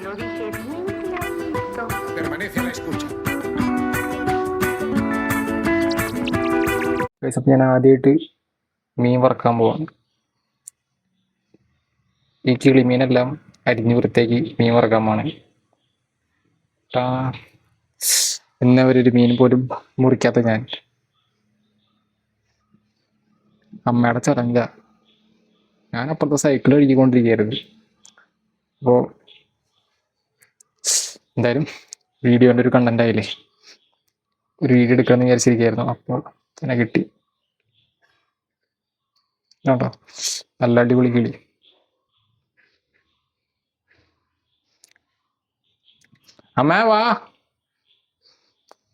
lo dije bien clarito. Permanece a la escucha. അപ്പം ഞാൻ ആദ്യമായിട്ട് മീൻ വറക്കാൻ പോവാണ്. ഈ കിളിമീനെല്ലാം അരിഞ്ഞു വൃത്തിയാക്കി മീൻ വറക്കാൻ പോവാണ്. ഇന്നവരൊരു മീൻ പോലും മുറിക്കാത്ത ഞാൻ. അമ്മയുടെ ചടങ്ക. ഞാൻ അപ്പുറത്തെ സൈക്കിൾ കഴുകിക്കൊണ്ടിരിക്കുകയായിരുന്നു. അപ്പോൾ എന്തായാലും വീഡിയോൻ്റെ ഒരു കണ്ടന്റ് ആയില്ലേ, ഒരു വീഡിയോ എടുക്കാമെന്ന് വിചാരിച്ചിരിക്കുകയായിരുന്നു. അപ്പോൾ തന്നെ കിട്ടി കേട്ടോ, നല്ല അടിപൊളി കിളി. അമ്മ വാ,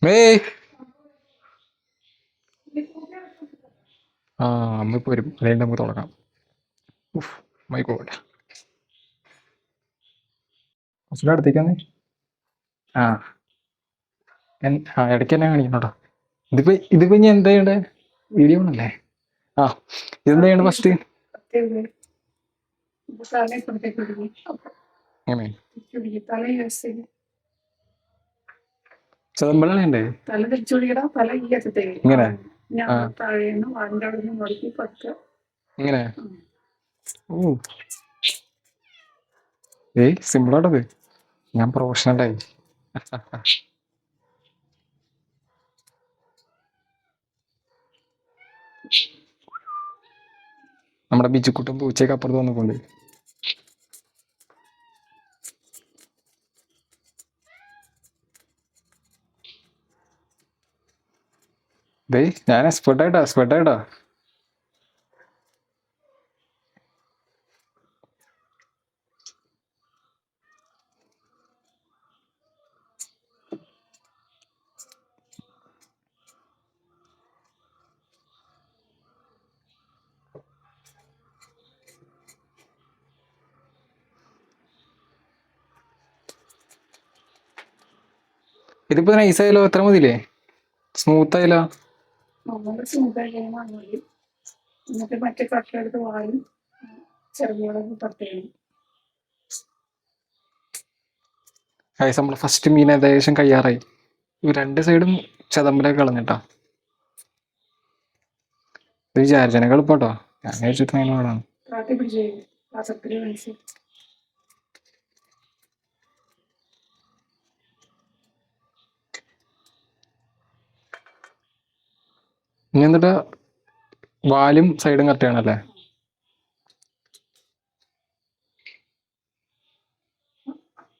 മേയ്. ആ അമ്മ ഇപ്പോൾ വരും, അതുകൊണ്ട് നമുക്ക് തുടങ്ങാം. മൈ ഗോഡ്, കുറച്ചുകൂടെ അടുത്തേക്കാന്ന്. ആ ഇടയ്ക്ക് തന്നെ കാണിക്കണോട്ടോ. ഇതിപ്പോ ഇനി എന്താ ചെയ്യണ്ടേ? വീഡിയോ ആണല്ലേ. ആ ഇതെന്താ ചെയ്യണ്ടേ ഫസ്റ്റ്? അങ്ങനെ ചതമ്പളാണ്ടേ തല തിരിച്ചുപിടിക്കടാ, തല ഈ അറ്റത്തേക്ക് ഇങ്ങനെ. ഞാൻ താഴേന്ന് വാൻ്റെ അവിടെ നിന്ന് മുടക്കി പതുക്കെ ഇങ്ങനെ. ഓ ഏയ് സിമ്പിളാട്ടത്, ഞാൻ പ്രൊഫഷണലായി. നമ്മുടെ ബിജുക്കുട്ടും പൂച്ചയൊക്കെ അപ്പുറത്ത് വന്നിട്ടുണ്ട്. ഞാൻ എക്സ്പെർട്ടായിട്ടാ. ഇതിപ്പോ നൈസായാലോ, എത്ര മതിയില്ലേ? സ്മൂത്ത് ആയാലോ? നമ്മൾ സ്മൂത്തായി മതി. എന്നിട്ട് മറ്റേ കട്ടെടുത്ത് വാലും ചെറുമുളക് പട്ടയും. നമ്മളെ ഫസ്റ്റ് മീൻ ഏകദേശം കയ്യാറായി. രണ്ട് സൈഡും ചതമ്പലൊക്കെ കളഞ്ഞിട്ടാ. ഇത് വിചാരിച്ചനൊക്കെ എളുപ്പട്ടോ, ഞാൻ കഴിച്ചിട്ട് അങ്ങനെ പാടാണ്. കാട്ടി പിടിച്ചു പാത്രത്തിൽ മനസ്സിൽ ഇനി എന്നിട്ട് വാലും സൈഡും കട്ട് ചെയ്യണല്ലേ?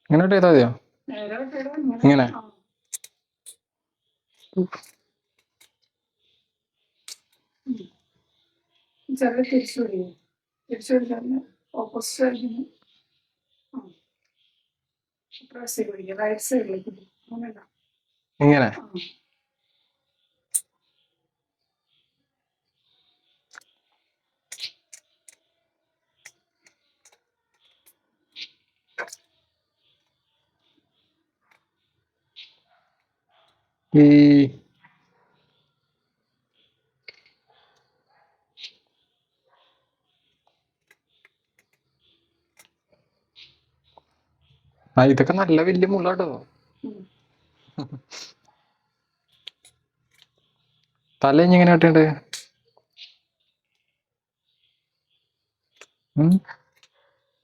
ഇങ്ങനെ കട്ട് ചെയ്താൽ മതിയോ? ഇങ്ങനെ ചെറിയ തിരിച്ചുപിടിക്കാൻ ഓപ്പോസിറ്റ് ആയിരിക്കുന്നു. പ്രസ് പിടിക്കുക, റൈറ്റ് സൈഡിലേക്ക് അങ്ങനെയല്ല. ഇങ്ങനെ. ഈ ഇതൊക്കെ നല്ല വലിയ മുള്ളാട്ടോ. തല ഇനി എങ്ങനെ കട്ടേണ്ടത്?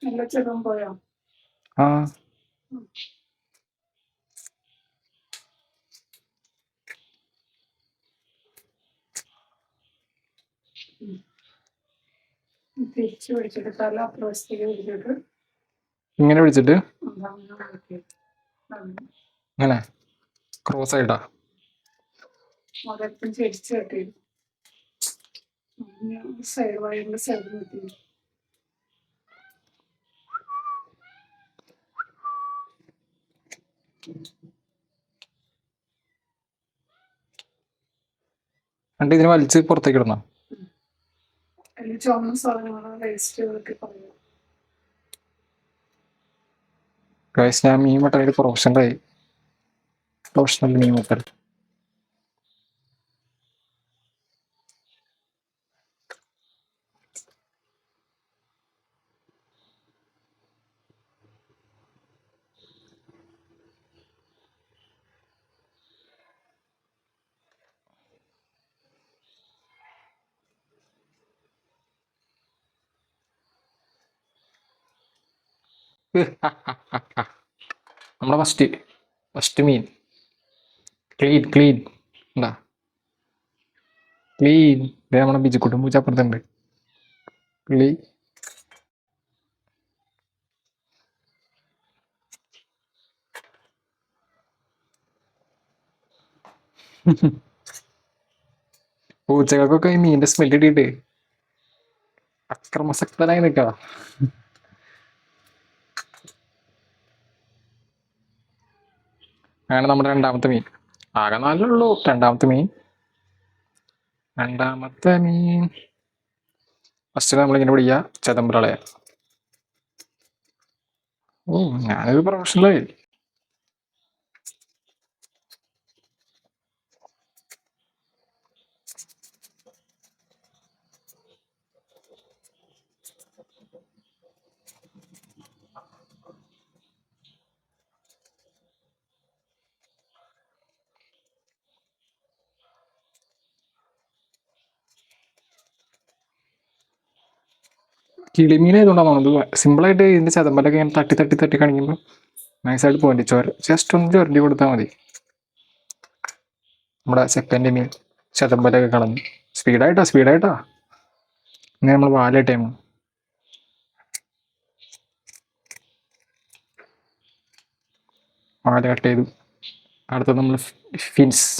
നല്ല ചെറുപ്പം പോയോ? ആ തിരിച്ചു പിടിച്ചിട്ട് തല അപ്രവസ്ഥയ്ക്ക് പിടിച്ചിട്ട് ഇങ്ങനെ പിടിച്ചിട്ട് ഇങ്ങനെ ക്രോസ് ആയിട്ടാ. അതെപ്പം ചെരിച്ച് കെട്ടി സൈഡ് വയറിന്റെ സൈഡ് കിട്ടി. എന്നിട്ട് ഇതിനെ വലിച്ച് പുറത്തേക്ക് ഇടണം. അതിൽ ചുവന്ന സാധനങ്ങളോ വേസ്റ്റുകളൊക്കെ പറയും. ഞാൻ മീൻ വെട്ടാൻ പ്രൊഫഷണൽ മീൻ വെട്ടൽ. നമ്മളെ ഫസ്റ്റ് മീൻ ക്ലീൻ എന്താ ക്ലീൻ. ഇതേ നമ്മളെ ബിജുക്കുട്ടും പൂച്ച അപ്പുറത്തുണ്ട്. ക്ലീൻ. പൂച്ചകൾക്കൊക്കെ ഈ മീനിന്റെ സ്മെല്ല് ഇട്ടിട്ട് അക്രമസക്തനായി നിൽക്കുക. അങ്ങനെ നമ്മുടെ രണ്ടാമത്തെ മീൻ. ആകെ നാലുള്ളൂ രണ്ടാമത്തെ മീൻ. ഫസ്റ്റ് നമ്മളിങ്ങനെ പിടിക്കുക, ചെതമ്പുരളയ. ഓ, ഞാനൊരു പ്രൊഫഷണലായി. കിളിമീനായതുകൊണ്ടാണ് തോന്നുന്നത് സിമ്പിളായിട്ട് ഇതിന്റെ ചെതമ്പലൊക്കെ ഇങ്ങനെ തട്ടി തട്ടി തട്ടി കാണിക്കുമ്പോൾ നൈസായിട്ട് പോയിന്റ് ജസ്റ്റ് ഒന്ന് ചുരണ്ടി കൊടുത്താൽ മതി. നമ്മുടെ സെക്കൻഡ് മീൻ ചെതമ്പലൊക്കെ കളഞ്ഞു. സ്പീഡായിട്ടാ ഇനി നമ്മൾ വാല ടൈം വാല കട്ട് ചെയ്തു. അടുത്തത് നമ്മൾ ഫിൻസ്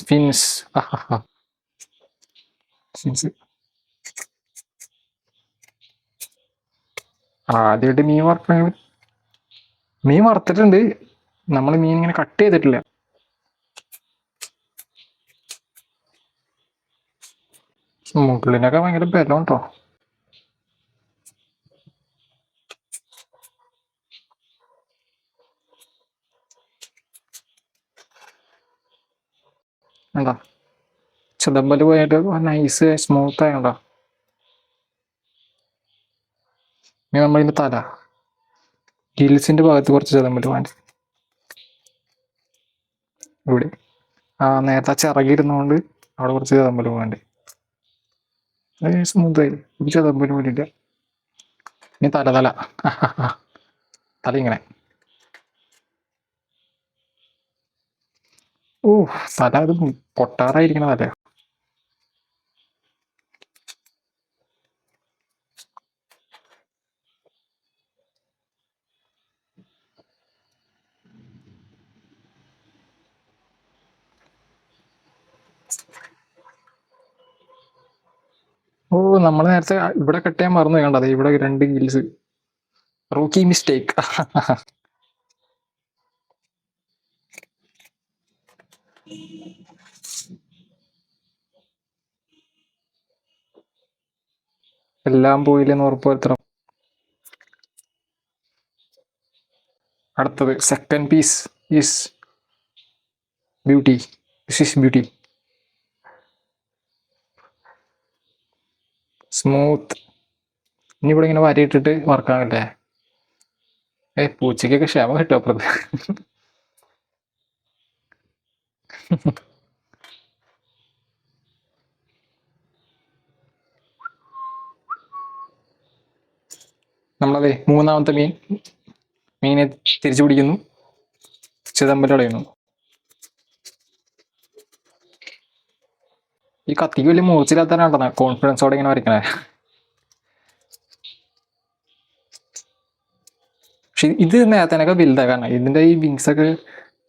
ആദ്യമായിട്ട് മീൻ വറുത്തിട്ടുണ്ട്. നമ്മൾ മീൻ ഇങ്ങനെ കട്ട് ചെയ്തിട്ടില്ല. മുകളിനൊക്കെ ഭയങ്കര ബലം കേട്ടോ. എന്താ ചിദംബല് പോയിട്ട് നൈസ് സ്മൂത്ത് ആയോണ്ടോ. ഇനി നമ്മളിതിന്റെ തല ഗിൽസിന്റെ ഭാഗത്ത് കുറച്ച് ചിദംബല് വേണ്ടി ഇവിടെ നേരത്തെ ചിറകിരുന്നോണ്ട് അവിടെ കുറച്ച് ചിദംബല് വേണ്ടി. സ്മൂത്ത് ആയി ഒരു ചിദംബല് പോലില്ല. ഇനി തല തല ഇങ്ങനെ. ഓ, തല അത് പൊട്ടാറായിരിക്കണ തല. ഓ, നമ്മൾ നേരത്തെ ഇവിടെ കട്ട് ചെയ്യാൻ മറന്നു കണ്ടത്. ഇവിടെ 2 ഗിൽസ്. Rookie mistake. എല്ലാം പോയില്ലെന്ന് ഉറപ്പുവരുത്തണം. അടുത്തത് second piece is beauty. Smooth. ഇനി ഇവിടെ ഇങ്ങനെ വരയിട്ടിട്ട് വറക്കാനല്ലേ. പൂച്ചയ്ക്കൊക്കെ ക്ഷമ കിട്ടും അപ്പുറത്ത്. നമ്മളതെ മൂന്നാമത്തെ മീനെ തിരിച്ചു പിടിക്കുന്നു, ചിദംബരളയുന്നു. ഈ കത്തിക്ക് വലിയ മൂർച്ചയില്ലാത്തവരാണ്ടെന്നാ കോൺഫിഡൻസോടെ ഇങ്ങനെ വരയ്ക്കണേ. പക്ഷെ ഇത് നേരത്തേനൊക്കെ വലുതാ. കാരണം ഇതിന്റെ ഈ വിങ്സ് ഒക്കെ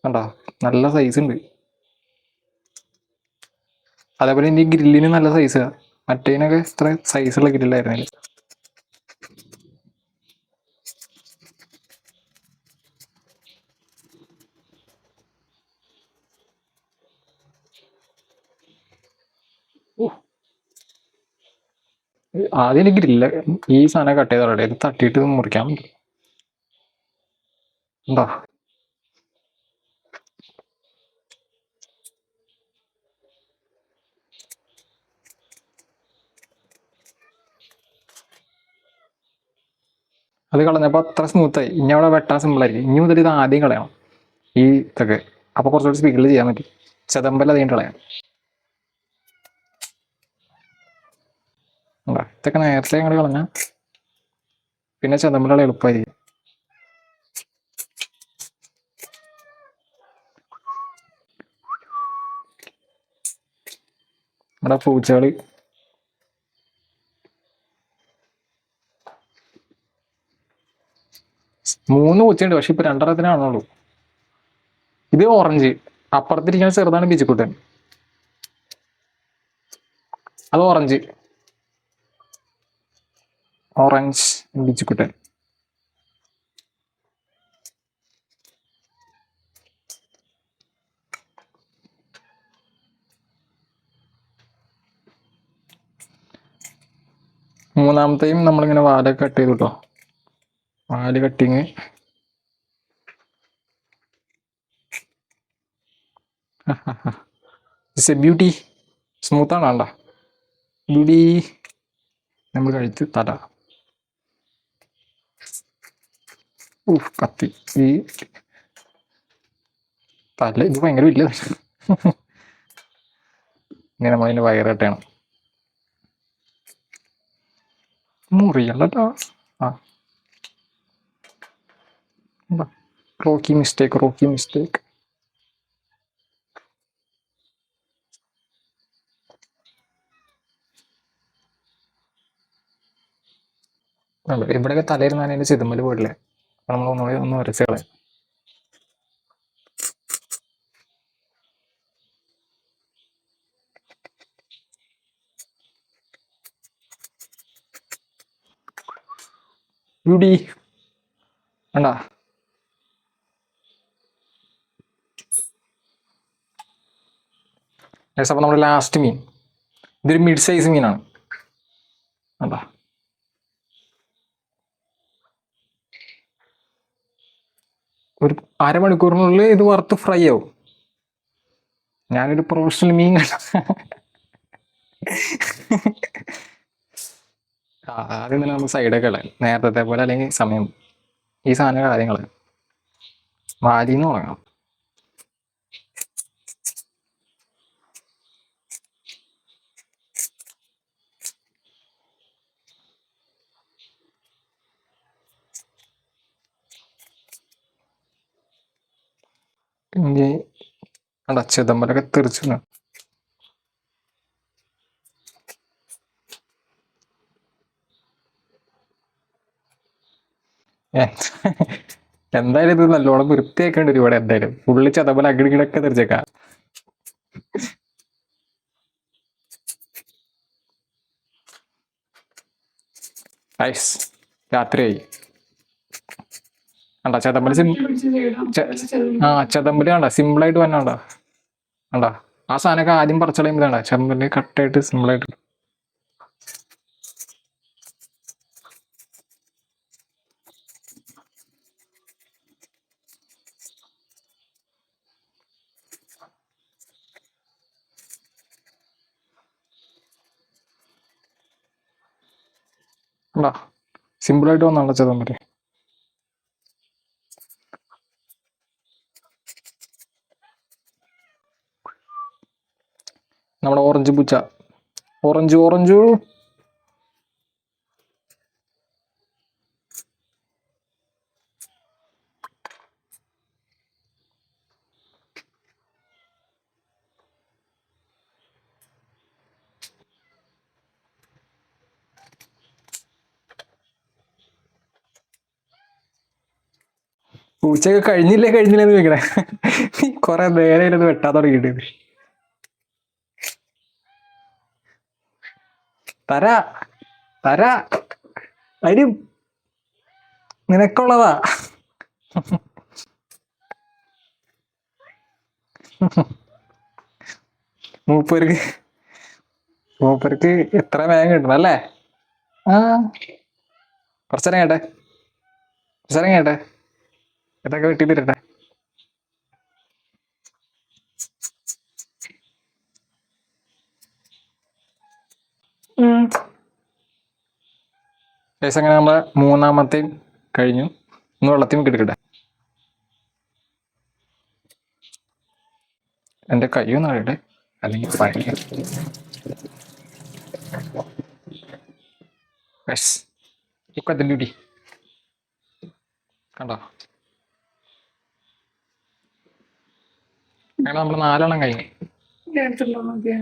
കണ്ടോ, നല്ല സൈസ് ഉണ്ട്. അതേപോലെ ഇനി ഗ്രില്ലിന് നല്ല സൈസാ. മറ്റേതിനൊക്കെ ഇത്ര സൈസുള്ള ഗ്രില്ലായിരുന്നില്ല. ആദ്യം എനിക്ക് ഗ്രില്ല ഈ സാധനം കട്ട് ചെയ്തോടെ ഇത് തട്ടിയിട്ട് മുറിക്കാൻ പറ്റും. എന്താ അത് കളഞ്ഞപ്പോൾ അത്ര സ്മൂത്തായി. ഇനി അവിടെ വെട്ടാൻ സിമ്പിളായിരിക്കും. ഇനി മുതൽ ഇത് ആദ്യം കളയണം ഈ ഇതൊക്കെ. അപ്പോൾ കുറച്ചുകൂടി സ്പീഡിൽ ചെയ്യാൻ പറ്റും. ചെതമ്പൽ അധികം കളയാം. ഇതൊക്കെ നേരത്തെ ഞങ്ങൾ കളഞ്ഞ പിന്നെ ചെതമ്പലുള്ള എളുപ്പമായിരിക്കും. ഇവിടെ പൂച്ചകള്. മൂന്ന് പൂച്ചയുണ്ട്, പക്ഷെ ഇപ്പൊ രണ്ടെണ്ണത്തിനാണുള്ളൂ. ഇത് ഓറഞ്ച്, അപ്പുറത്തിരിക്കുന്ന ചെറുതാണ് ബിജുക്കുട്ടൻ. അത് ഓറഞ്ച്, ഓറഞ്ച് ബിജുക്കുട്ടൻ. മൂന്നാമത്തെയും നമ്മളിങ്ങനെ വാലൊക്കെ കട്ട് ചെയ്തു കേട്ടോ. വാല് കട്ടിങ്. It's a beauty. സ്മൂത്താണ് വേണ്ട ബ്യൂട്ടി. നമ്മൾ കഴിച്ച് തല. കത്തി. ഈ തല ഇത് ഭയങ്കര വലിയ. ഇങ്ങനെ നമ്മളതിൻ്റെ വയറ് കെട്ടണം. മുറിയല്ലോ. ആ റോക്കി മിസ്റ്റേക്ക്, റോക്കി മിസ്റ്റേക്ക്. ഇവിടെയൊക്കെ തലയിരുന്നാൻ അതിന്റെ ചിതമ്പല് പോയിട്ടില്ലേ, നമ്മൾ ഒന്നുകൂടി ഒന്ന് വരച്ചുകളെ. ബ്യൂട്ടി വേണ്ട. അപ്പൊ നമ്മുടെ ലാസ്റ്റ് മീൻ, ഇതൊരു മിഡ് സൈസ് മീനാണ്. വേണ്ട, ഒരു അരമണിക്കൂറിനുള്ളിൽ ഇത് വറുത്ത് ഫ്രൈ ആവും. ഞാനൊരു പ്രൊഫഷണൽ മീൻ ആദ്യം തന്നെ നമുക്ക് സൈഡൊക്കെ കളയാം, നേരത്തെ പോലെ. അല്ലെങ്കിൽ സമയം ഈ സാധന കാര്യങ്ങൾ വാലിന്ന് തുടങ്ങാം. ഇനി ചിദംബരൊക്കെ തെറിച്ചു. എന്തായാലും ഇത് നല്ലോണം വൃത്തിയാക്കേണ്ട ഒരുപാട്. എന്തായാലും ഉള്ളി ചതമ്പല അകിടികിടൊക്കെ തെറിച്ചേക്കാം. ഐസ് രാത്രിയായി. കണ്ടാ ചതമ്പല് ചതമ്പല് കണ്ട സിമ്പിളായിട്ട് വന്നെ. കണ്ടാ ആ സാധനമൊക്കെ ആദ്യം പറിച്ചളയുമ്പോൾ വേണ്ട ചതമ്പല് കട്ടായിട്ട് സിമ്പിളായിട്ട്. കണ്ടാ സിമ്പിളായിട്ട് വന്നാണോ ചതമ്പല്. നമ്മുടെ ഓറഞ്ച് പൂച്ച, ഓറഞ്ച് ഓറഞ്ചു. പൂച്ചയൊക്കെ കഴിഞ്ഞില്ലെന്ന് ചോദിക്കണേ. കൊറേ നേരം ഇത് വെട്ടാൻ തുടങ്ങിയിട്ട്. തരാ തരാ തരും, നിനക്കുള്ളതാ. മൂപ്പർക്ക് എത്ര വേഗം കിട്ടണം അല്ലേ. ആ കുറച്ചേരം കേട്ടെ ഇതൊക്കെ വെട്ടി തരട്ടെ. ശേഷം അങ്ങനെ നമ്മളെ മൂന്നാമത്തെയും കഴിഞ്ഞു. ഒന്ന് വെള്ളത്തിൽ കിടക്കട്ടെ. എൻ്റെ കയ്യൊന്നും അറിയട്ടെ, അല്ലെങ്കിൽ ബ്യൂട്ടി കണ്ടോ. അങ്ങനെ നമ്മൾ 4 കഴിഞ്ഞു. എടുത്തുണ്ടോ നോക്കിയാ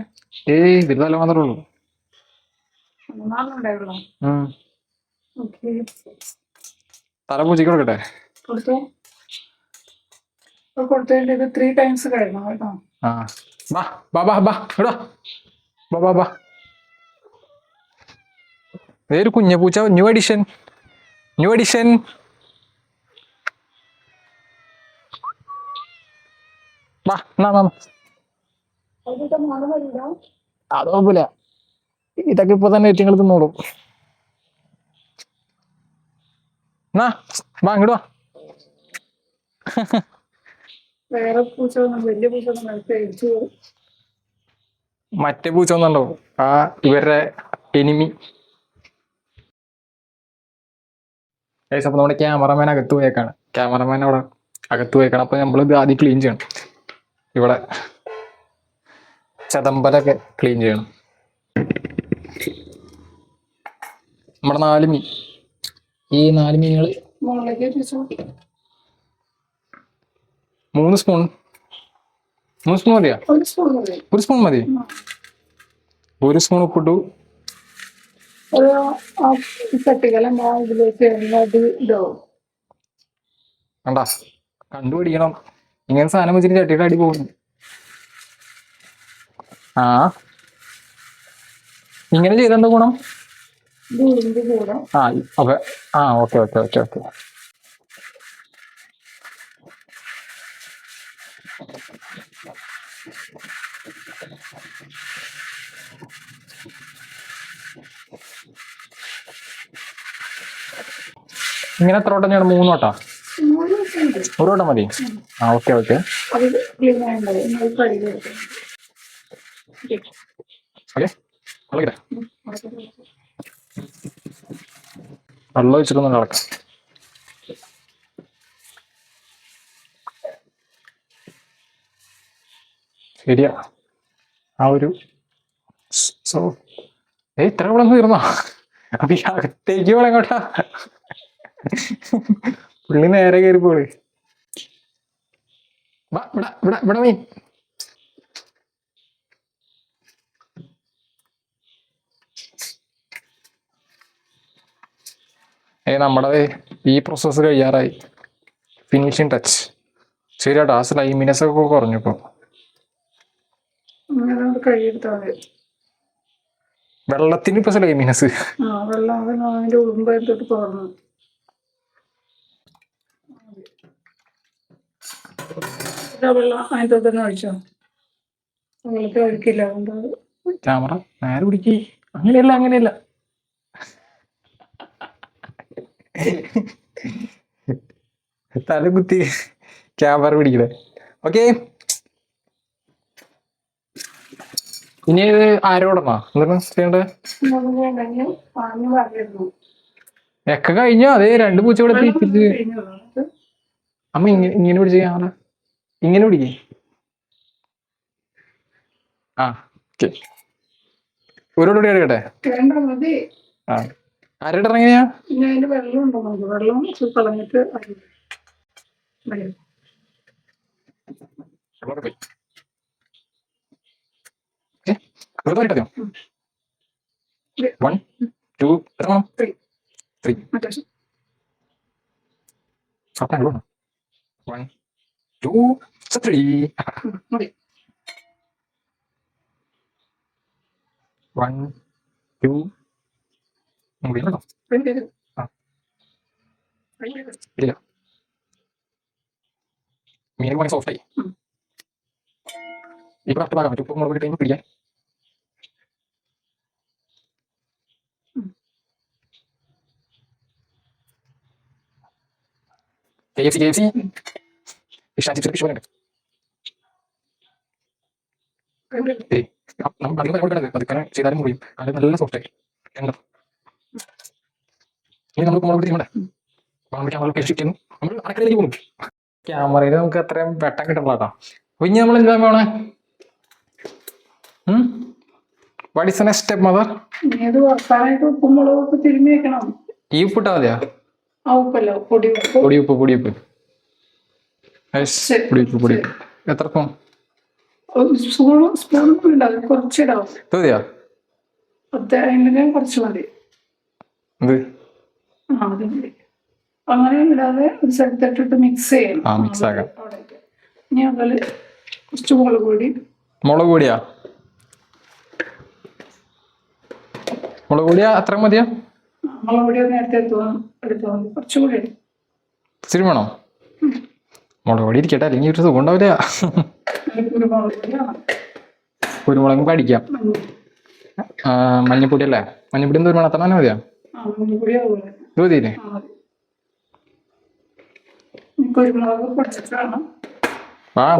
ഏയ് ഇതിൽ തല മാത്രമേ ഉള്ളൂ. 3 ഉണ്ടായുള്ളൂ. ഓക്കെ, തല പൂച്ചയ്ക്ക് കൊടുക്കട്ടെ. കൊടുത്തോ. കൊടുത്തതിന്റെ ഇത് 3 times കഴിയണം കേട്ടോ. ആ ബാ ബാ ബാ ബാ ഇടാ ബാ ബാ ബാ. ഒരു കുഞ്ഞ പൂച്ച. New edition, new edition. വാ എന്നാ അതിന്റെ മണം വരില്ല. അത് കുഴപ്പമില്ല, ഇതൊക്കെ ഇപ്പൊ തന്നെ ഏറ്റങ്ങൾ തിന്നോളും. എന്നാ വാ ഇങ്ങോട്ട് വാ. വേറെ പൂച്ച ഒന്നും വലിയ പൂച്ച ഒന്നും കഴിച്ചു. മറ്റേ പൂച്ച ഒന്നുണ്ടോ ആ ഇവരുടെ എനിമി. അപ്പൊ നമ്മുടെ ക്യാമറമാൻ അകത്ത് പോയേക്കാണ്. ക്യാമറമാൻ അവിടെ അകത്ത് പോയേക്കാണ്. അപ്പൊ നമ്മളിത് ആദ്യം ക്ലീൻ ചെയ്യണം. ഇവിടെ ചതമ്പലൊക്കെ ക്ലീൻ ചെയ്യണം. നമ്മുടെ 4 മീൻ, ഈ 4 മീനുകൾ മുകളിലേക്ക് വെച്ചു. 3 സ്പൂൺ. 3 സ്പൂൺ മതിയാ? 1 സ്പൂൺ മതി. 1 സ്പൂൺ മതി. 1 സ്പൂൺ ഉപ്പിട്ടു. ഒരു തട്ടികലം ഇതിലേക്ക് ഇതാവും. കണ്ടാ, കണ്ടുപിടിക്കണം. ഇങ്ങനെ സാധനം വെച്ചിട്ട് ചട്ടിയുടെ അടി പോകുന്നു. ആ ഇങ്ങനെ ചെയ്തെന്താ ഗുണം? ഇതിന്റെ കൂടെ ആ ഓക്കെ. ആ ഓക്കെ ഓക്കെ ഓക്കെ ഓക്കെ. ഇങ്ങനെ എത്ര വട്ടം ചെയ്യണം? 3 വട്ടാ? 1 വട്ടം മതി. ആ ഓക്കെ ഓക്കെ. അത് ക്ലീൻ ആയിട്ടുണ്ടാവും. കഴുകി എടുക്കണം. ഓക്കെ, വെള്ളം ഒഴിച്ചിട്ടൊന്നും ഇളക്കാം. ശരിയാ. ആ ഒരു സോ ഇത്ര വെള്ളം തീർന്നോ? അപ്പൊ ഈ അകത്തേക്ക് വെള്ളം എങ്ങോട്ടാ? പുള്ളി നേരെ കയറി പോള്. ഇവിടെ മീൻ. നമ്മുടെ ഈ പ്രോസസ്സ് കഴിയാറായി. Finishing touch. ശരിയാട്ടോ, ആ സ്ലൈമിനെസ് ഒക്കെ കുറഞ്ഞു ഇപ്പൊ. കഴുകിയെടുത്താൽ മതി. വെള്ളത്തിന് ഇപ്പൊ സ്ലൈമിനെസ്. വെള്ളം അതിന്റെ ഉളുമ്പായിട്ട് തുറന്നു. വെള്ളം അതിന്റെ തന്നെ ഒഴിച്ചോ. വെള്ളത്തിൽ ഒഴിക്കില്ല. അതുകൊണ്ട് ക്യാമറ നേരെ പിടിക്ക്. അങ്ങനെയല്ല അങ്ങനെയല്ല. തല കുത്തി ക്യാമറ പിടിക്കണേ. ഓക്കെ, ഇനി ഇത് ആരോടണോ എന്താണ് ചെയ്യണ്ടേ? ഒക്കെ കഴിഞ്ഞോ? അതേ 2 പൂച്ച ഇവിടെ തിരിച്ച്. അമ്മ ഇങ്ങനെ പിടിച്ച ക്യാമറ ഇങ്ങനെ പിടിക്കേ. ആ ഓക്കെ, ഒരുപാട് എടുക്കട്ടെ. ആ ആരുടെ എങ്ങനെയാ? പിന്നെ അതിന്റെ വെള്ളം ഉണ്ടോ നമുക്ക്? വെള്ളം കളഞ്ഞിട്ട് വെറുതെ 1 2 എത്ര വേണം? 3. 1 2 3. 1 2 ഇല്ല മീനൊക്കെ ഭയങ്കര സോഫ്റ്റായി. ഇപ്പൊ കറക്റ്റ് പാകാൻ പറ്റും. ഉപ്പ് മുളക് കഴിയുമ്പോൾ പിടിക്കാൻ. KFC ഇഷ്ടാച്ചിട്ട് നമ്മൾ അധികം കൊടുക്കണത് പതുക്കെ ചെയ്താലും മുറിയും. അത് നല്ല സോഫ്റ്റായി. ഇനി നമ്മൾ മുളക് ചെയ്യണ്ടേ? നമ്മൾ അടക്കളയിലേക്ക് പോകും. ക്യാമറയിൽ നമുക്ക് അത്രയും വെട്ടം കിട്ടണല്ലോ കേട്ടോ. അപ്പൊ ഇനി നമ്മൾ എന്താ വേണേ? What is the next step mother? ഇത് വറുക്കാനായിട്ട് ഉപ്പും മുളകൊക്കെ തിരുമ്മി വെക്കണം. ഈ ഉപ്പിട്ടാ മതിയാ? ആ ഉപ്പല്ല, പൊടിയുപ്പ്. പൊടിയുപ്പ്. എത്ര സ്പൂൺ? സ്പൂണൊന്നും ഉണ്ടാവും, കുറച്ചിടാവും. തോതിയാ അതിന് കുറച്ച് മതി. ഇത് അത് മതി. അങ്ങനെ ഇടാതെ ഒരു സ്ഥലത്തിട്ടിട്ട് മിക്സ് ചെയ്യണം. മിക്സ് ആക്കാം. ഇനി അതിൽ കുറച്ച് മുളക് പൊടി. മുളക് പൊടിയാ അത്ര മതിയാ? മുളക് പൊടി നേരത്തെ എടുത്തു മതി. കുറച്ചുകൂടി ഇച്ചിരി വേണോ? മുളക് പൊടി ഇരിക്കട്ടെ, അല്ലെങ്കിൽ ഒരു സുഖം ഉണ്ടാവില്ല. കുരുമുളക് പഠിക്കാം. മഞ്ഞപ്പൊടി അല്ലേ? മഞ്ഞപ്പൊടി എന്തോ വേണം? അത്ര തന്നെ മതിയാ? ഇത് മതിയില്ലേ?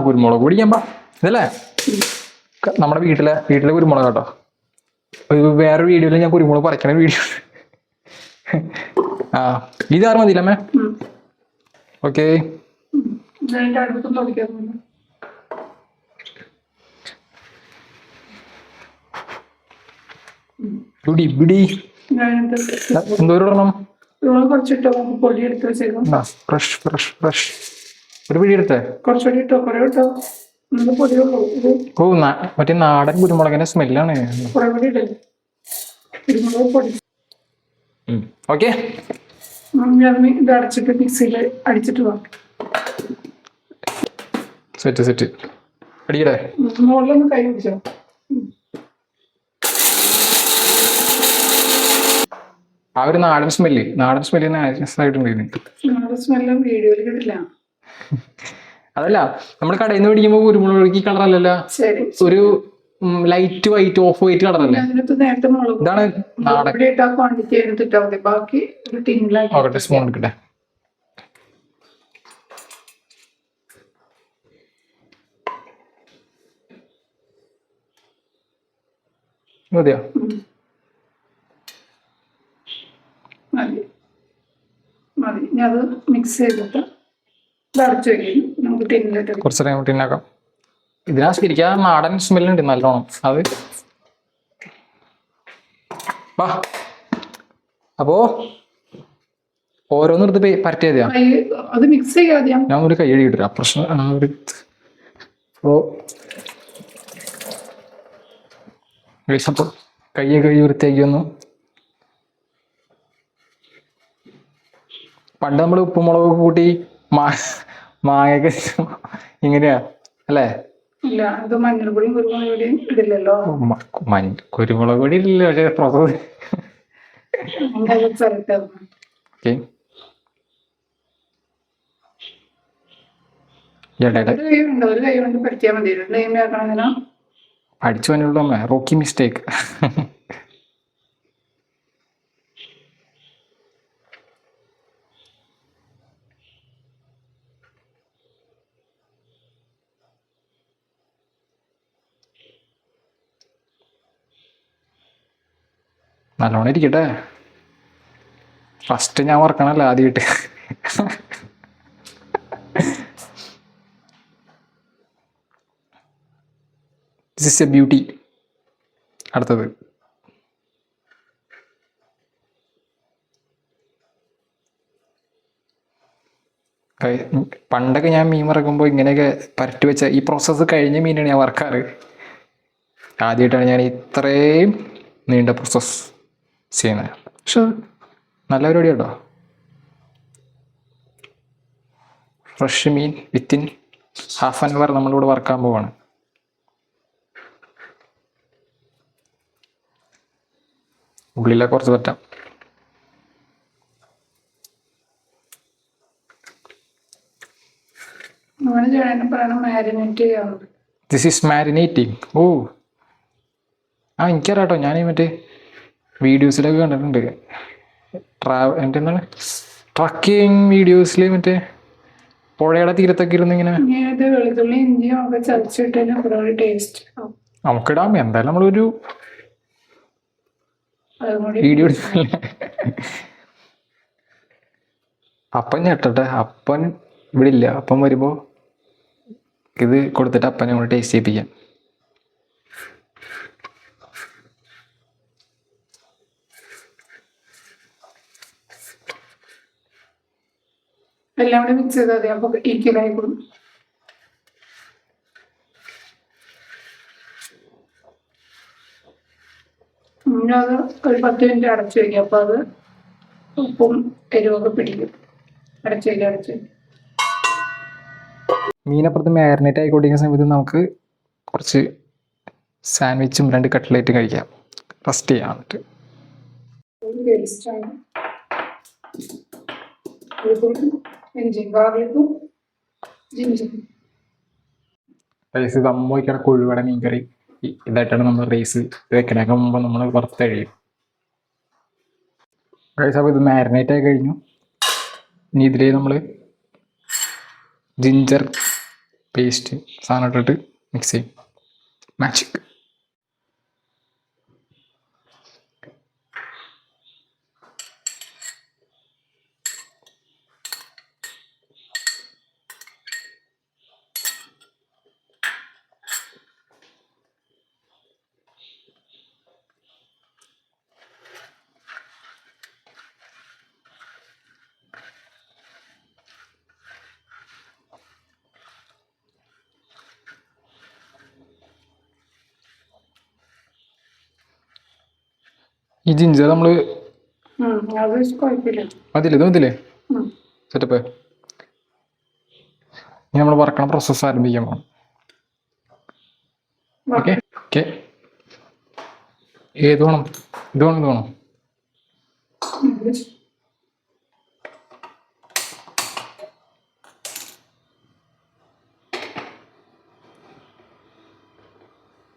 കുരുമുളക് പൊടിക്കാൻ പാ. ഇതല്ലേ നമ്മുടെ വീട്ടിലെ കുരുമുളക് കേട്ടോ. വേറെ വീഡിയോയിൽ ഞാൻ കുരുമുളക് പറിക്കണ വീഡിയോ. ഇതാറ് മതിയില്ലമ്മേ? ഓക്കെ. എന്തോരം ഒരു പിടി എടുത്തേ? ഓ, മറ്റേ നാടൻ കുരുമുളകിന്റെ സ്മെല്ലാണ്. ഓക്കെ, ഇത് അടച്ചിട്ട് മിക്സിയിൽ അടിച്ചിട്ട് വാ. സെറ്റ് അടിക്കട്ടെ. മുകളിലൊന്ന് കൈ പിടിച്ചോ. ആ ഒരു നാടൻ സ്മെല്ല് ആയിട്ടുണ്ടായിരുന്നു. വീഡിയോയിൽ കിട്ടില്ല. അതല്ല, നമ്മൾ കടയിൽ നിന്ന് മേടിക്കുമ്പോ കുരുമുളക് കളർ അല്ലല്ലോ, ഒരു ലൈറ്റ് വൈറ്റ്, ഓഫ് വൈറ്റ് കളറല്ലേ? ഇതാണ് നാടൻ. സ്പൂൺ എടുക്കട്ടെ. മതിയോ? അത് മിക്സ് ചെയ്തിട്ട് കുറച്ച് ടൈം ടിന്നാക്കാം. ഇതിനാ ശരിക്കും നാടൻ സ്മെല്ലുണ്ട് നല്ലോണം. അത് വാ. അപ്പോ ഓരോന്നെടുത്ത് പരട്ടിയാ അത് മിക്സ് ചെയ്യാതെ ഞാൻ ഒരു കൈ എഴുതിയിട്ടില്ല. പ്രശ്നം അപ്പോ കൈ വൃത്തിയാക്കി വന്നു. പണ്ട് നമ്മൾ ഉപ്പുമുളക് കൂട്ടി മാങ്ങയൊക്കെ ഇങ്ങനെയാ അല്ലേ? കുരുമുളക് പൊടി ഇല്ലല്ലോ, പക്ഷെ പ്രോസസ്. അടിച്ചു വന്നുള്ളൂ അമ്മ. Rocky mistake. നല്ലോണം ഇരിക്കട്ടെ. ഫസ്റ്റ് ഞാൻ വറക്കണല്ലോ ആദ്യമായിട്ട്. This is A beauty. അടുത്തത് പണ്ടൊക്കെ ഞാൻ മീൻ വറക്കുമ്പോൾ ഇങ്ങനെയൊക്കെ പരട്ടി വെച്ച ഈ പ്രോസസ്സ് കഴിഞ്ഞ മീനാണ് ഞാൻ വറക്കാറ്. ആദ്യമായിട്ടാണ് ഞാൻ ഇത്രയും നീണ്ട പ്രോസസ് ചെയ്യുന്നത്. പക്ഷെ നല്ല പരിപാടി കേട്ടോ. Fresh mean within half an hour നമ്മളിവിടെ വറക്കാൻ പോവാണ്. ഉള്ളിലെ കുറച്ച് പറ്റാം. This is മാരിനേറ്റിംഗ്. ഓ എനിക്കറിയാട്ടോ. ഞാൻ മറ്റേ വീഡിയോസിലൊക്കെ കണ്ടിട്ടുണ്ട്. എൻ്റെ എന്താണ് ട്രക്കിങ് വീഡിയോസിൽ മറ്റേ പുഴയുടെ തീരത്തൊക്കെ ഇരുന്ന് ഇങ്ങനെ നമുക്കിടാം. എന്തായാലും നമ്മളൊരു വീഡിയോ എടുക്കില്ലേ. അപ്പൻ ഞെട്ടട്ടെ. അപ്പൻ ഇവിടെ ഇല്ല. അപ്പം വരുമ്പോ ഇത് കൊടുത്തിട്ട് അപ്പനെ നമ്മൾ ടേസ്റ്റ് ചെയ്യിപ്പിക്കാം. എല്ലാം കൂടെ മിക്സ് ചെയ്താൽ മതി. അപ്പൊ ഈക്വലായി കൊടുക്കും. പിന്നെ അത് ഒരു 10 മിനിറ്റ് അടച്ചു വയ്ക്കും. അപ്പൊ അത് ഉപ്പും എരിവൊക്കെ പിടിക്കും. അടച്ചു വയ്ക്കും. മീനപ്പുറത്ത് മാരിനേറ്റ് ആയിക്കൊണ്ടിരിക്കുന്ന സമയത്ത് നമുക്ക് കുറച്ച് സാൻഡ്വിച്ചും 2 കട്ട്ലേറ്റും കഴിക്കാം. റെസ്റ്റ് ചെയ്യാൻ എന്നിട്ട്. ടേസ്റ്റാണ്. ഇഞ്ചിയും ഗാർലിക്കും ജിഞ്ചറും. റൈസ് ദമ്മ് വയ്ക്കണ കൊഴുവട മീൻകറി ഇതായിട്ടാണ് നമ്മൾ റൈസ് വെക്കണേക്ക് മുമ്പ് നമ്മൾ വറുത്ത് കഴിയും. റൈസ് അപ്പോൾ ഇത് മാരിനേറ്റ് ആയി കഴിഞ്ഞു. ഇനി ഇതിൽ നമ്മൾ ജിഞ്ചർ പേസ്റ്റ് സാധനം ഇട്ടിട്ട് മിക്സ് ചെയ്യും. മാജിക്. ഈ ജിഞ്ചർ നമ്മൾ അത് കുഴപ്പമില്ല. മതില്ലേ? ഇത് മതില്ലേ? ഉം. സെറ്റപ്പ്. ഇനി നമ്മൾ വറക്കണ പ്രോസസ്സ് ആരംഭിക്കാൻ പോകണം. Okay okay. ഏത് വേണം? ഇത് വേണം, ഇത് വേണം.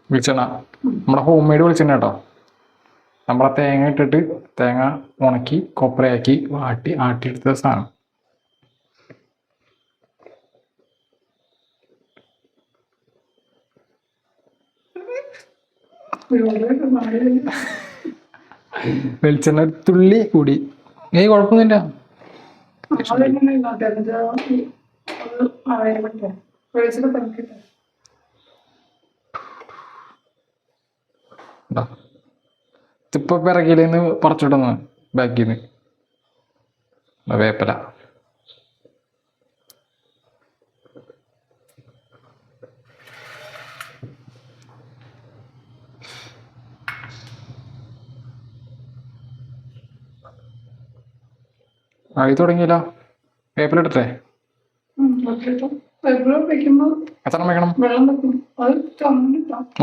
വെളിച്ചെണ്ണ നമ്മുടെ ഹോം മെയ്ഡ് വെളിച്ചെണ്ണ കേട്ടോ. നമ്മളെ തേങ്ങ ഇട്ടിട്ട് തേങ്ങ ഉണക്കി കൊപ്രയാക്കി ആട്ടിയെടുത്ത സാധനം. വെളിച്ചെണ്ണ തുള്ളി കൂടി കുഴപ്പമൊന്നുമില്ല. ഇപ്പൊ പിറകിലേന്ന് പറിച്ചിടുന്നു ബാക്കിന്ന് വേപ്പല. ആയി തുടങ്ങിയില്ല. വേപ്പില ഇട്ടേ. എത്ര വെക്കണം?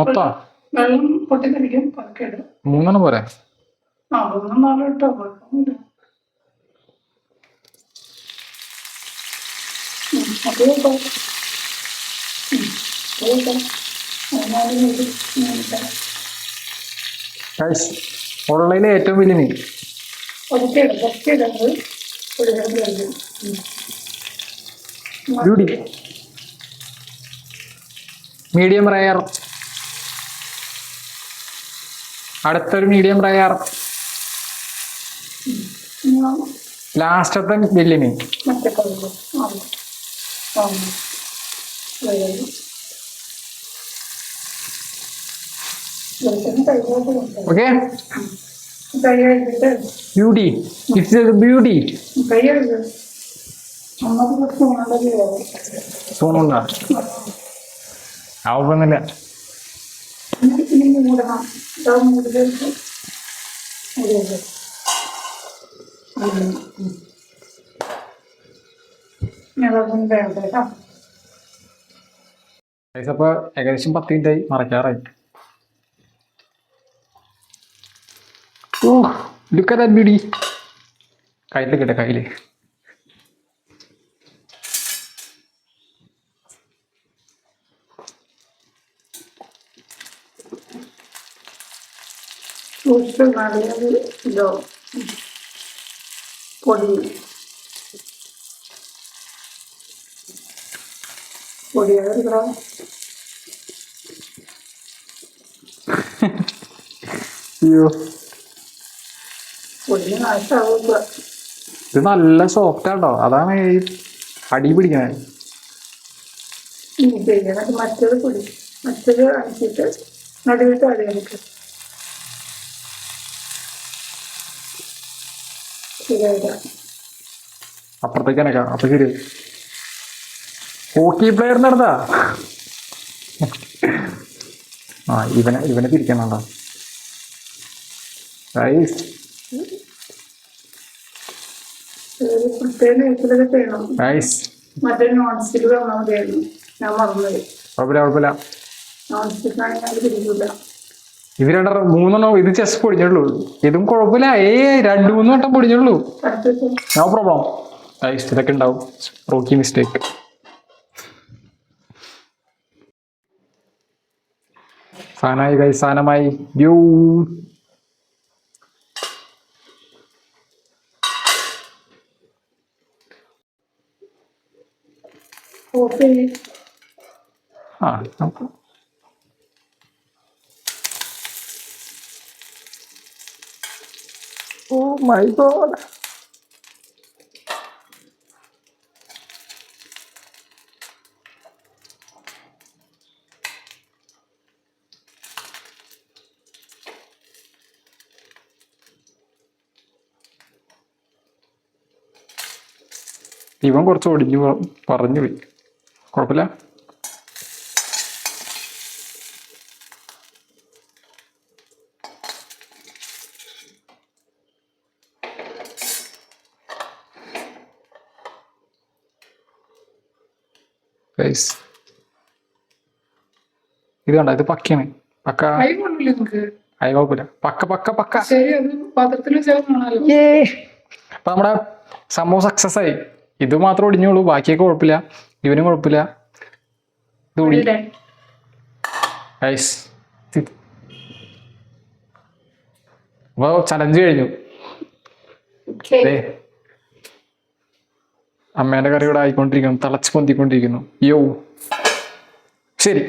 മൊത്തം 3 പോരെ? ഓൺലൈനിൽ ഏറ്റവും വലിയ മീൻ ബ്യൂട്ടി മീഡിയം റയർ. അടുത്തൊരു മീഡിയം റയർ. ലാസ്റ്റത്തെ വലിയ മീൻ. Okay. Beauty. It's a beauty. തോന്നുന്നുണ്ടോ? ആവുന്നില്ല. അപ്പൊ ഏകദേശം 10 മിനിറ്റായി മറക്കാറായി. Oh look at that beauty. കയ്യില് കിട്ടെ കയ്യില്. പൊടി ഇത് നല്ല സോഫ്റ്റ് ആട്ടോ. അതാണ് ഈ അടി പിടിക്കണേ. മറ്റത് പൊടി മറ്റത് അടിച്ചിട്ട് നടുവിട്ട് അടിയെടുക്കും. അപ്പുറത്തേക്കാനൊക്കെ അപ്പൊ ശരി. ഹോക്കി പ്ലെയർ നടത്താ. ഇവനെ തിരിക്കണോ? നൈസ് ഒരു പ്രത്യേക നേരത്തിലൊക്കെ ചെയ്യണം. നൈസ്. മറ്റേ നോൺ സ്റ്റിക്ക് തന്നാൽ മതിയായിരുന്നു, ഞാൻ മറന്നുപോയി. കുഴപ്പമില്ല കുഴപ്പമില്ല. നോൺ സ്റ്റിക്ക് ആണെങ്കിൽ അത് പിടിക്കില്ല. ഇത് 2-3 ഇത് ചെസ് പൊടിഞ്ഞുള്ളൂ. ഇതും കുഴപ്പമില്ല. 2-3 വട്ടം പൊടിഞ്ഞുള്ളൂ. No problem. നൈസ്. ഇതൊക്കെ ഉണ്ടാവും റോക്കി മിസ്റ്റേക്ക്. സാധനമായി കൈ സാധനമായി യൂ. ഓക്കെ. ആ നമുക്ക് ഓ മൈ ഗോഡ്. ഇവൻ കുറച്ച് ഒടിഞ്ഞു പറഞ്ഞു പോയി. കുഴപ്പമില്ല. ഇത് കണ്ട, ഇത് പക്കയാണ്. പക്ക കൈ കൊണ്ടില്ല നിങ്ങക്ക്. അയ കുഴപ്പമില്ല. പക്ക പക്ക പക്ക. ശരി, അത് പാത്രത്തിൽ വെച്ചാണല്ലോ. അപ്പൊ നമ്മുടെ സംഭവം സക്സസ് ആയി. ഇത് മാത്രം ഒടിഞ്ഞോളൂ, ബാക്കിയൊക്കെ കുഴപ്പമില്ല. ഇവനും കുഴപ്പമില്ല. ഇത് ഒടി. അപ്പൊ ചലഞ്ച് കഴിഞ്ഞു. അമ്മേന്റെ കറി ഇവിടെ ആയിക്കൊണ്ടിരിക്കുന്നു, തിളച്ച് പൊന്തിക്കൊണ്ടിരിക്കുന്നു. യോ ശരി.